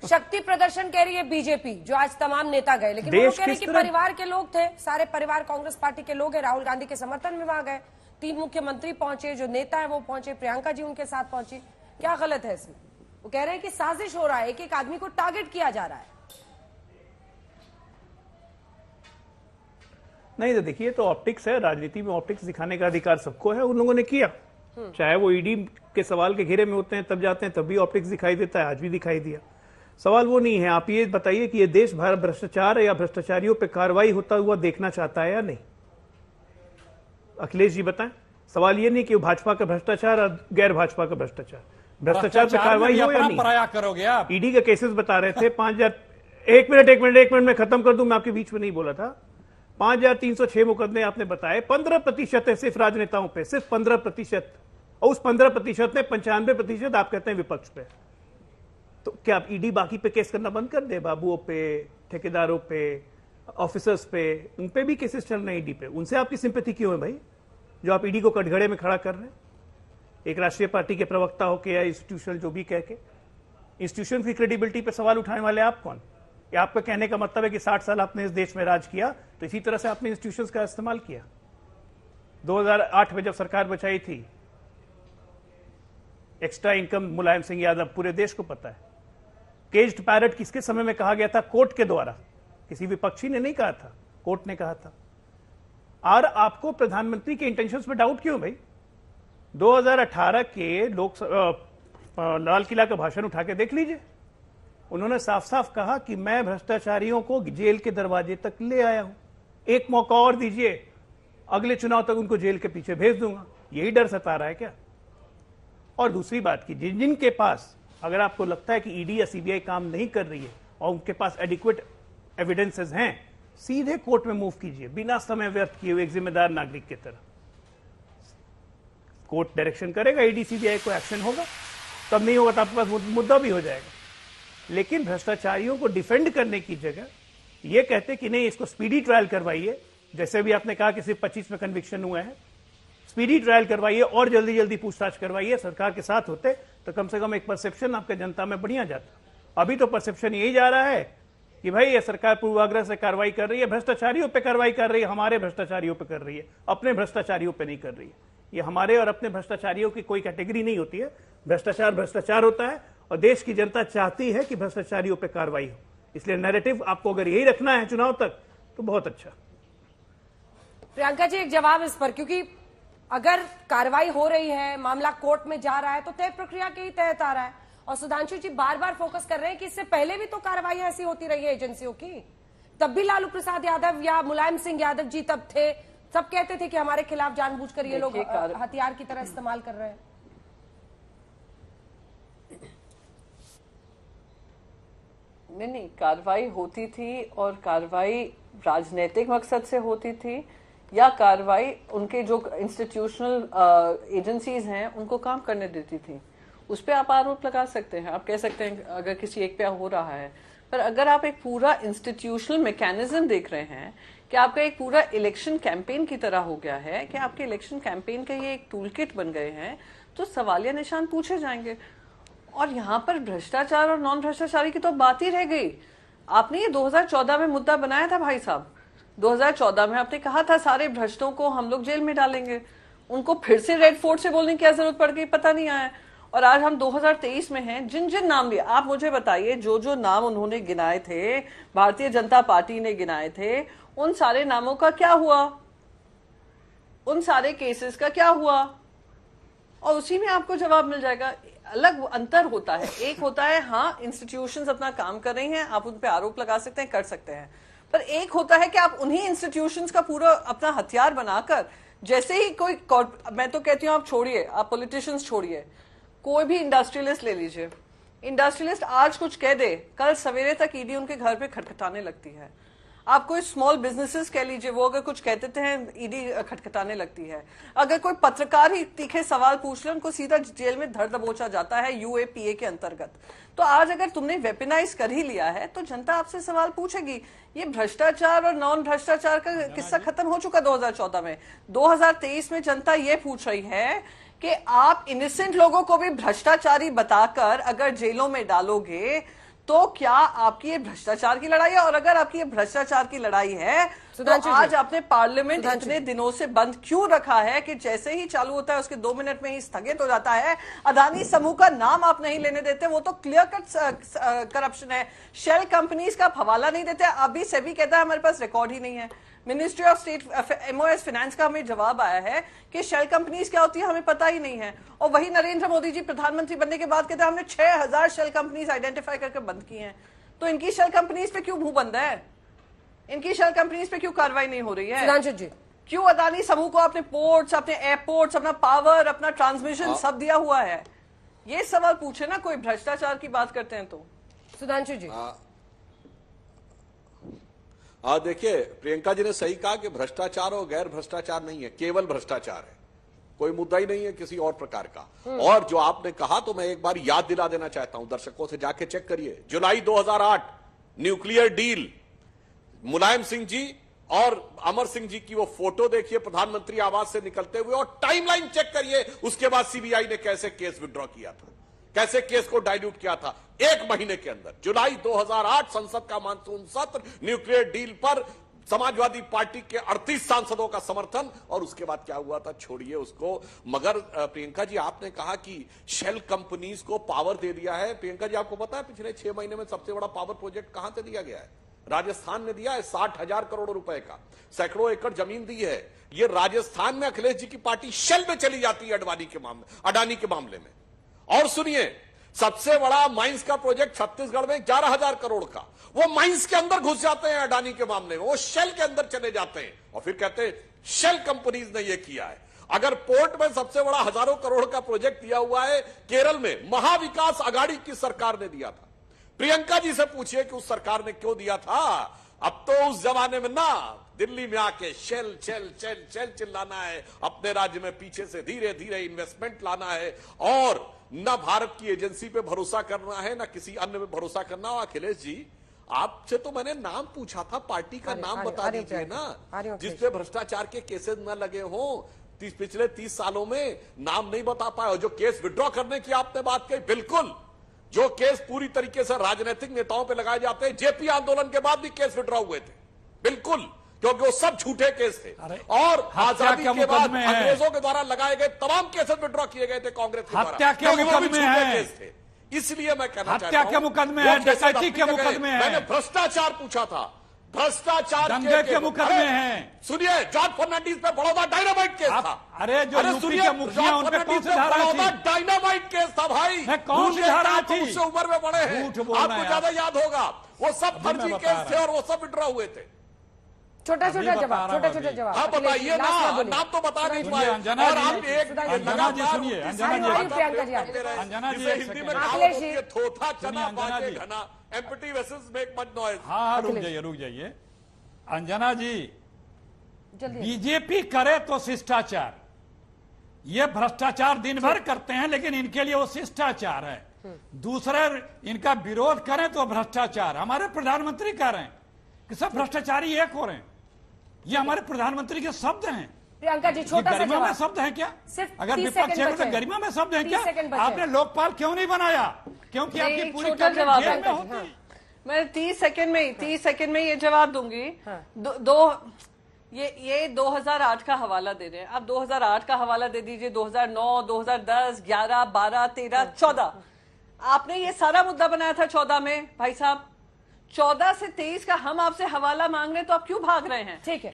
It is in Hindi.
शक्ति प्रदर्शन कह रही है बीजेपी, जो आज तमाम नेता गए, लेकिन वो कह रहे हैं कि परिवार के लोग थे, सारे परिवार कांग्रेस पार्टी के लोग हैं, राहुल गांधी के समर्थन में वहां गए, 3 मुख्यमंत्री पहुंचे, जो नेता है वो पहुंचे, प्रियंका जी उनके साथ पहुंची। क्या गलत है इसमें? वो कह रहे हैं कि साजिश हो रहा है, एक आदमी को टारगेट किया जा रहा है। नहीं तो देखिए, तो ऑप्टिक्स है, राजनीति में ऑप्टिक्स दिखाने का अधिकार सबको है, उन लोगों ने किया। चाहे वो ईडी के सवाल के घेरे में होते हैं तब जाते हैं, तब भी ऑप्टिक्स दिखाई देता है, आज भी दिखाई दिया। सवाल वो नहीं है। आप ये बताइए कि ये देश भ्रष्टाचार या भ्रष्टाचारियों पे कार्रवाई होता हुआ देखना चाहता है या नहीं? अखिलेश जी बताएं। सवाल ये नहीं कि भाजपा का भ्रष्टाचार और गैर भाजपा का भ्रष्टाचार पे कार्रवाई हो या नहीं। पराया करोगे आप? ईडी के केसेस बता रहे थे 5000। एक मिनट में खत्म कर दूं, मैं आपके बीच में नहीं बोला था। 5306 मुकदमे आपने बताए, 15% है सिर्फ राजनेताओं पे, सिर्फ 15%। और उस 15% में 95% आप कहते हैं विपक्ष पे। तो क्या आप ईडी बाकी पे केस करना बंद कर दे? बाबुओं पे, ठेकेदारों पे, ऑफिसर्स पे, उन पे भी केसेस चल रहे हैं ईडी पे। उनसे आपकी सिंपैथी क्यों है भाई, जो आप ईडी को कटघरे में खड़ा कर रहे हैं? एक राष्ट्रीय पार्टी के प्रवक्ता होके या इंस्टीट्यूशनल जो भी कह के, इंस्टीट्यूशन की क्रेडिबिलिटी पे सवाल उठाने वाले आप कौन? या आपका कहने का मतलब है कि 60 साल आपने इस देश में राज किया तो इसी तरह से आपने इंस्टीट्यूशंस का इस्तेमाल किया? 2008 में जब सरकार बचाई थी, एक्स्ट्रा इनकम मुलायम सिंह यादव, पूरे देश को पता है। केज्ड पैरट किसके समय में कहा गया था? कोर्ट के द्वारा, किसी विपक्षी ने नहीं कहा था, कोर्ट ने कहा था। और आपको प्रधानमंत्री के इंटेंशंस में डाउट क्यों भाई? 2018 के लाल किला का भाषण उठा के देख लीजिए, उन्होंने साफ साफ कहा कि मैं भ्रष्टाचारियों को जेल के दरवाजे तक ले आया हूं, एक मौका और दीजिए, अगले चुनाव तक उनको जेल के पीछे भेज दूंगा। यही डर सता रहा है क्या? और दूसरी बात की, जिनके पास, अगर आपको लगता है कि ईडी या सीबीआई काम नहीं कर रही है और उनके पास एडिक्वेट एविडेंसेस हैं, सीधे कोर्ट में मूव कीजिए, बिना समय व्यर्थ किए हुए, एक जिम्मेदार नागरिक की तरह। कोर्ट डायरेक्शन करेगा, ईडी सीबीआई को एक्शन होगा, तब नहीं होगा तो आपके पास मुद्दा भी हो जाएगा। लेकिन भ्रष्टाचारियों को डिफेंड करने की जगह ये कहते कि नहीं, इसको स्पीडी ट्रायल करवाइए, जैसे भी आपने कहा कि सिर्फ 25 में कन्विक्शन हुए हैं, स्पीडी ट्रायल करवाइए और जल्दी जल्दी पूछताछ करवाइए। सरकार के साथ होते तो कम से कम एक परसेप्शन आपके जनता में बढ़िया जाता। अभी तो परसेप्शन यही जा रहा है कि भाई ये सरकार पूर्वाग्रह से कार्रवाई कर रही है, भ्रष्टाचारियों पे कार्रवाई कर रही है, हमारे भ्रष्टाचारियों पे कर रही है, अपने भ्रष्टाचारियों पे नहीं कर रही है। ये हमारे और अपने भ्रष्टाचारियों की कोई कैटेगरी नहीं होती है। भ्रष्टाचार भ्रष्टाचार होता है और देश की जनता चाहती है कि भ्रष्टाचारियों पे कार्रवाई हो। इसलिए नैरेटिव आपको अगर यही रखना है चुनाव तक तो बहुत अच्छा। प्रियंका जी, एक जवाब इस पर, क्योंकि अगर कार्रवाई हो रही है, मामला कोर्ट में जा रहा है, तो तय प्रक्रिया के ही तहत आ रहा है। और सुधांशु जी बार बार फोकस कर रहे हैं कि इससे पहले भी तो कार्रवाई ऐसी होती रही है एजेंसियों की, तब भी लालू प्रसाद यादव या मुलायम सिंह यादव जी तब थे, सब कहते थे कि हमारे खिलाफ जानबूझकर ये लोग हथियार की तरह इस्तेमाल कर रहे हैं। नहीं, कार्रवाई होती थी, और कार्रवाई राजनीतिक मकसद से होती थी या कार्रवाई उनके जो इंस्टीट्यूशनल एजेंसीज हैं उनको काम करने देती थी, उस पर आप आरोप लगा सकते हैं। आप कह सकते हैं अगर किसी एक पे हो रहा है, पर अगर आप एक पूरा इंस्टीट्यूशनल मैकेनिज्म देख रहे हैं कि आपका एक पूरा इलेक्शन कैंपेन की तरह हो गया है, कि आपके इलेक्शन कैंपेन का ये एक टूल किट बन गए हैं, तो सवालिया निशान पूछे जाएंगे। और यहाँ पर भ्रष्टाचार और नॉन भ्रष्टाचारी की तो बात ही रह गई। आपने ये 2014 में मुद्दा बनाया था भाई साहब, 2014 में आपने कहा था सारे भ्रष्टों को हम लोग जेल में डालेंगे, उनको फिर से रेड फोर्ट से बोलने की क्या जरूरत पड़ गई, पता नहीं आया। और आज हम 2023 में हैं, जिन जिन नाम लिए आप मुझे बताइए, जो जो नाम उन्होंने गिनाए थे, भारतीय जनता पार्टी ने गिनाए थे, उन सारे नामों का क्या हुआ, उन सारे केसेस का क्या हुआ, और उसी में आपको जवाब मिल जाएगा। अलग अंतर होता है, एक होता है हाँ इंस्टीट्यूशंस अपना काम कर रही हैं, आप उन पे आरोप लगा सकते हैं, कर सकते हैं, पर एक होता है कि आप उन्हीं इंस्टीट्यूशंस का पूरा अपना हथियार बनाकर, जैसे ही कोई, मैं तो कहती हूँ आप छोड़िए, आप पॉलिटिशियंस छोड़िए, कोई भी इंडस्ट्रियलिस्ट ले लीजिए, इंडस्ट्रियलिस्ट आज कुछ कह दे, कल सवेरे तक ईडी उनके घर पे खटखटाने लगती है। आप कोई स्मॉल बिजनेसेस कह लीजिए, वो अगर कुछ कहते हैं ईडी खटखटाने लगती है। अगर कोई पत्रकार ही तीखे सवाल पूछ ले, उनको सीधा जेल में धर दबोचा जाता है यूएपीए के अंतर्गत। तो आज अगर तुमने वेपनाइज कर ही लिया है तो जनता आपसे सवाल पूछेगी। ये भ्रष्टाचार और नॉन भ्रष्टाचार का किस्सा खत्म हो चुका 2014 में। 2023 में जनता ये पूछ रही है कि आप इनोसेंट लोगों को भी भ्रष्टाचारी बताकर अगर जेलों में डालोगे तो क्या आपकी ये भ्रष्टाचार की लड़ाई है? और अगर आपकी ये भ्रष्टाचार की लड़ाई है तो आज आपने पार्लियामेंट इतने दिनों से बंद क्यों रखा है कि जैसे ही चालू होता है उसके 2 मिनट में ही स्थगित हो जाता है? अदानी समूह का नाम आप नहीं लेने देते, वो तो क्लियर कट करप्शन है। शेल कंपनीज का आप हवाला नहीं देते। अभी सेबी कहता है हमारे पास रिकॉर्ड ही नहीं है। Ministry of state MOS finance का हमें जवाब आया है कि शेल कंपनीज क्या होती है हमें पता ही नहीं है। और वही नरेंद्र मोदी जी प्रधानमंत्री बनने के बाद कहते हैं हमने 6000 शेल कंपनीज आइडेंटिफाई करके बंद की हैं। तो इनकी शेल कंपनीज पे क्यों मुंह बंद है? इनकी शेल कंपनीज पे क्यों कार्रवाई नहीं हो रही है? जी क्यों अदानी समूह को अपने पोर्ट्स, अपने एयरपोर्ट्स, अपना पावर, अपना ट्रांसमिशन सब दिया हुआ है? ये सवाल पूछे ना कोई भ्रष्टाचार की बात करते हैं तो। सुधांशु जी देखिए, प्रियंका जी ने सही कहा कि भ्रष्टाचार और गैर भ्रष्टाचार नहीं है, केवल भ्रष्टाचार है, कोई मुद्दा ही नहीं है किसी और प्रकार का। और जो आपने कहा तो मैं एक बार याद दिला देना चाहता हूं दर्शकों से, जाके चेक करिए। जुलाई 2008 न्यूक्लियर डील, मुलायम सिंह जी और अमर सिंह जी की वो फोटो देखिए प्रधानमंत्री आवास से निकलते हुए, और टाइमलाइन चेक करिए उसके बाद सीबीआई ने कैसे केस विड्रॉ किया था, कैसे केस को डाइल्यूट किया था 1 महीने के अंदर। जुलाई 2008 संसद का मानसून सत्र, न्यूक्लियर डील पर समाजवादी पार्टी के 38 सांसदों का समर्थन, और उसके बाद क्या हुआ था छोड़िए उसको। मगर प्रियंका जी आपने कहा कि शेल कंपनीज को पावर दे दिया है। प्रियंका जी आपको पता है पिछले 6 महीने में सबसे बड़ा पावर प्रोजेक्ट कहां से दिया गया है? राजस्थान ने दिया है 60,000 करोड़ रुपए का, सैकड़ों एकड़ जमीन दी है। ये राजस्थान में अखिलेश जी की पार्टी शेल में चली जाती है अडानी के मामले में। और सुनिए, सबसे बड़ा माइंस का प्रोजेक्ट छत्तीसगढ़ में 11,000 करोड़ का, वो माइंस के अंदर घुस जाते हैं अडानी के मामले में, वो शेल के अंदर चले जाते हैं और फिर कहते हैं शेल कंपनीज ने ये किया है। अगर पोर्ट में सबसे बड़ा हजारों करोड़ का प्रोजेक्ट दिया हुआ है केरल में, महाविकास अघाड़ी की सरकार ने दिया था। प्रियंका जी से पूछिए कि उस सरकार ने क्यों दिया था। अब तो उस जमाने में ना दिल्ली में आके शेल शेल शेल शेल चिल्लाना है, अपने राज्य में पीछे से धीरे धीरे इन्वेस्टमेंट लाना है, और न भारत की एजेंसी पे भरोसा करना है, न किसी अन्य पे भरोसा करना। और अखिलेश जी आपसे तो मैंने नाम पूछा था, पार्टी का नाम बता दीजिए ना जिसपे भ्रष्टाचार के केसेस न लगे हों। पिछले 30 सालों में नाम नहीं बता पाए। और जो केस विड्रॉ करने की आपने बात कही, बिल्कुल जो केस पूरी तरीके से राजनीतिक नेताओं पे लगाए जाते हैं, जेपी आंदोलन के बाद भी केस विड्रॉ हुए थे, बिल्कुल, क्योंकि वो सब झूठे केस थे। और आजादी के बाद अंग्रेजों के द्वारा लगाए गए तमाम केसेस विड्रॉ किए गए थे कांग्रेस के द्वारा, हत्या के मुकदमे हैं, इसलिए मैं कहना चाहता हूं, हत्या के मुकदमे हैं, डकैती के मुकदमे हैं। मैंने भ्रष्टाचार पूछा था, भ्रष्टाचार के मुकदमे हैं। सुनिए, जॉर्ज फर्नांडिस पे बड़ौदा डायनामाइट केस था। अरे जो यूपी के मुखिया उन पे कौन सी धारा थी? डायनामाइट केस था भाई, कौन सी धारा थी? उससे उम्र में बड़े हैं, आपको ज्यादा याद होगा। वो सब फर्जी केस थे और वो सब विड्रॉ हुए थे। छोटा छोटा जवाब। हाँ बताइए ना, नाम तो बता नहीं पाए। और आप एक अंजना जी सुनिए, अंजना जी हिंदी में कहावत होती है, थोथा चना बाजे घना, empty vessels make much noise. हाँ, रुक जाइए अंजना जी, बीजेपी करे तो शिष्टाचार, ये भ्रष्टाचार दिन भर करते हैं लेकिन इनके लिए वो शिष्टाचार है। दूसरे इनका विरोध करें तो भ्रष्टाचार। हमारे प्रधानमंत्री कह रहे हैं कि सब भ्रष्टाचारी एक हो रहे हैं, ये हमारे प्रधानमंत्री के शब्द हैं। प्रियंका जी छोटा सा गरिमा में शब्द है क्या? अगर विपक्ष है तो गरिमा में शब्द है क्या? आपने लोकपाल क्यों नहीं बनाया? क्योंकि आपकी पूरी जवाब जेल में होती है। मैं 30 सेकंड में ये जवाब दूंगी। ये 2008 का हवाला दे रहे हैं आप, 2008 का हवाला दे दीजिए, 2009, 2010, 11, 12, 13, 14। आपने ये सारा मुद्दा बनाया था 14 में भाई साहब। 14 से 23 का हम आपसे हवाला मांग रहे हैं तो आप क्यों भाग रहे हैं? ठीक है,